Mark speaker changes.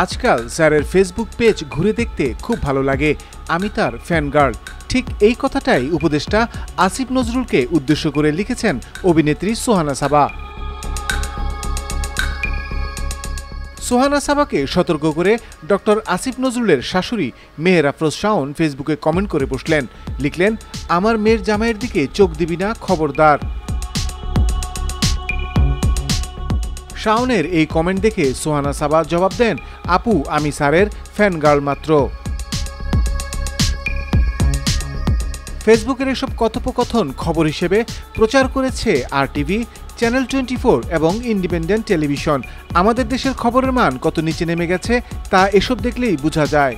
Speaker 1: আজকাল স্যারের Facebook page ঘুরে দেখতে খুব ভালো লাগে, আমি তার ফ্যান গার্ল। ঠিক এই কথাটাই উপদেষ্টা আসিফ নজরুলকে উদ্দেশ্য করে লিখেছেন অভিনেত্রী সোহানা সাবা। সোহানা সাবাকে সতর্ক করে ডক্টর আসিফ নজরুলের শাশুড়ি মেহের আফরোজ শাওন ফেসবুকে কমেন্ট করে বসলেন, লিখলেন, আমার মেয়ের জামাইয়ের দিকে চোখ দিবি না, খবরদার। শাওনের এই কমেন্ট দেখে সোহানা সাবা জবাব দেন, আপু আমি স্যারের ফ্যান গার্ল মাত্র। ফেসবুকের এসব কথোপকথন খবর হিসেবে প্রচার করেছে RTV, চ্যানেল 24 এবং ইন্ডিপেন্ডেন্ট টেলিভিশন। আমাদের দেশের খবরের মান কত নিচে নেমে গেছে তা এসব দেখলেই বোঝা যায়।